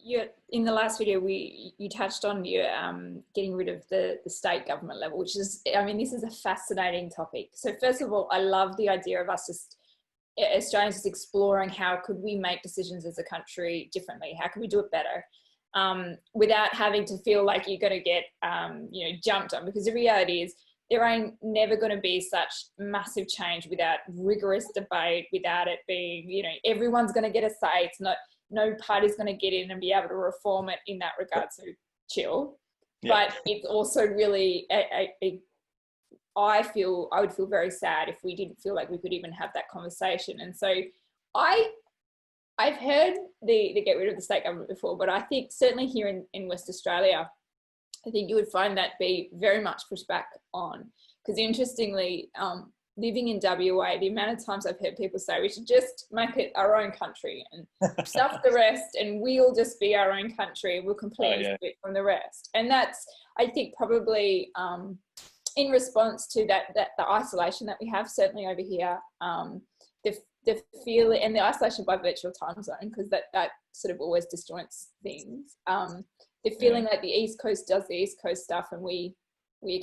you in the last video you touched on you getting rid of the state government level, which is, I mean, this is a fascinating topic. So first of all, I love the idea of us just Australians just exploring how could we make decisions as a country differently, how can we do it better, without having to feel like you're going to get jumped on, because the reality is there ain't never going to be such massive change without rigorous debate, without it being, everyone's going to get a say. It's not, no party's going to get in and be able to reform it in that regard. So chill. Yeah. But it's also really, I would feel very sad if we didn't feel like we could even have that conversation. And so I've heard the get rid of the state government before, but I think certainly here in West Australia, I think you would find that be very much pushed back on. Because interestingly, living in WA, the amount of times I've heard people say we should just make it our own country and stuff the rest, and we'll just be our own country. We'll completely split from the rest. And that's, I think, probably in response to the isolation that we have, certainly over here, the feel and the isolation by virtual time zone, because that sort of always disjoints things. The feeling like the East Coast does the East Coast stuff, and we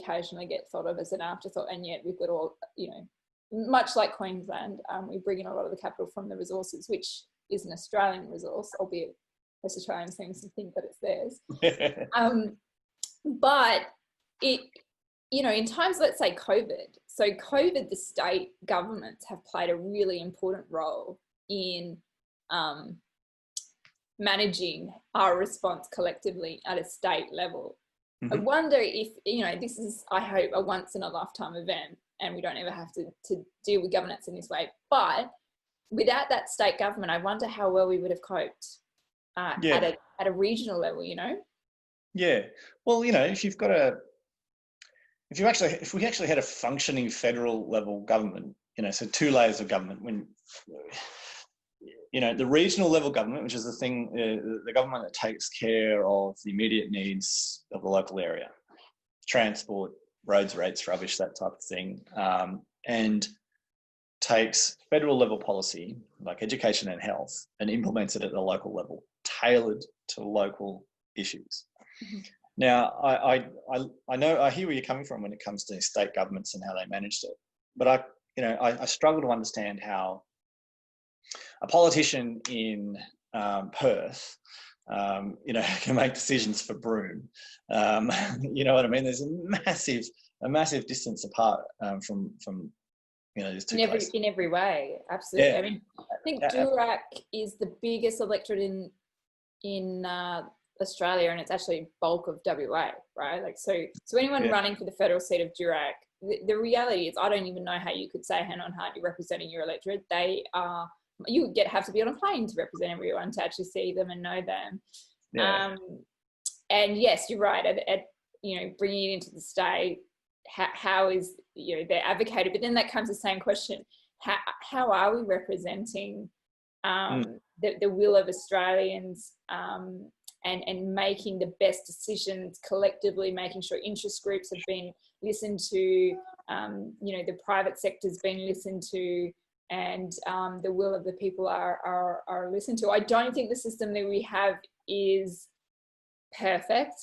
occasionally get thought of as an afterthought, and yet we've got all, much like Queensland, we bring in a lot of the capital from the resources, which is an Australian resource, albeit most Australians seem to think that it's theirs. But it, in times, let's say COVID. So COVID, the state governments have played a really important role in managing our response collectively at a state level. I wonder if, this is, I hope, a once in a lifetime event and we don't ever have to deal with governance in this way. But without that state government, I wonder how well we would have coped at a regional level, Yeah. Well, if you've got if we actually had a functioning federal level government, so two layers of government, when, the regional level government, which is the government that takes care of the immediate needs of the local area, transport, roads, rates, rubbish, that type of thing, and takes federal level policy like education and health and implements it at the local level, tailored to local issues. Now, I know, I hear where you're coming from when it comes to state governments and how they managed it, but I struggle to understand how a politician in Perth, can make decisions for Broome. You know what I mean? There's a massive distance apart from these two places. In every way, absolutely. Yeah. I mean, I think Durack is the biggest electorate in Australia, and it's actually bulk of WA, right? Like, so anyone running for the federal seat of Durack, the reality is, I don't even know how you could say hand on heart you're representing your electorate. You have to be on a plane to represent everyone to actually see them and know them. Yeah. And yes, you're right. At bringing it into the state, how is they're advocated, but then that comes the same question: how are we representing the will of Australians? And making the best decisions collectively, making sure interest groups have been listened to, the private sector's been listened to, and the will of the people are listened to. I don't think the system that we have is perfect.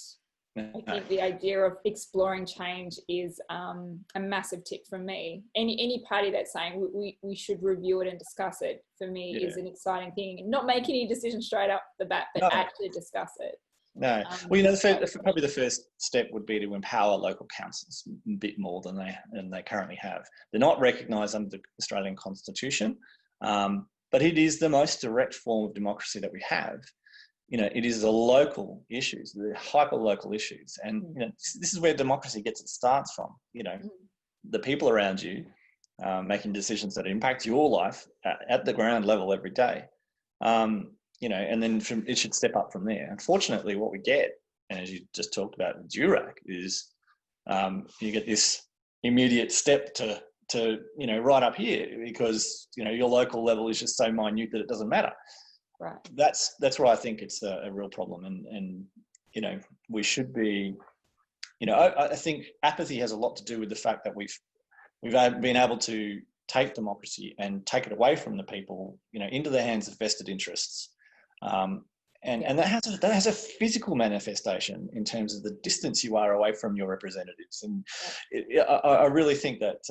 I think the idea of exploring change is a massive tip from me. Any party that's saying we should review it and discuss it, for me, is an exciting thing. Not make any decisions straight up the bat, but actually discuss it. No. Well, probably the first step would be to empower local councils a bit more than they currently have. They're not recognised under the Australian Constitution, but it is the most direct form of democracy that we have. It is the local issues, the hyper-local issues. And, this is where democracy gets its starts from. The people around you making decisions that impact your life at the ground level every day. And then it should step up from there. Unfortunately, what we get, and as you just talked about in Durack, is you get this immediate step to right up here, because, your local level is just so minute that it doesn't matter. Right. That's where I think it's a real problem, and we should be, I think apathy has a lot to do with the fact that we've been able to take democracy and take it away from the people, into the hands of vested interests, And that has a physical manifestation in terms of the distance you are away from your representatives. And I really think that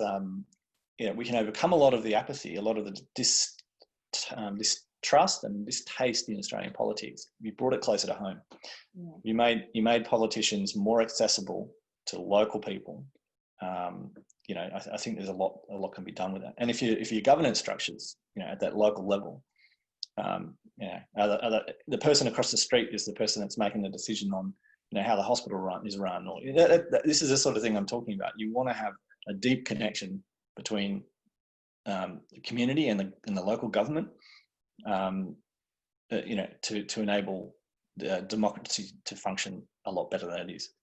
we can overcome a lot of the apathy, a lot of the distrust and distaste in Australian politics. You brought it closer to home. Yeah. You made politicians more accessible to local people. I think there's a lot can be done with that. And if your governance structures, at that local level, the person across the street is the person that's making the decision on, how the hospital is run. Or this is the sort of thing I'm talking about. You want to have a deep connection between the community and the local government, to enable the democracy to function a lot better than it is.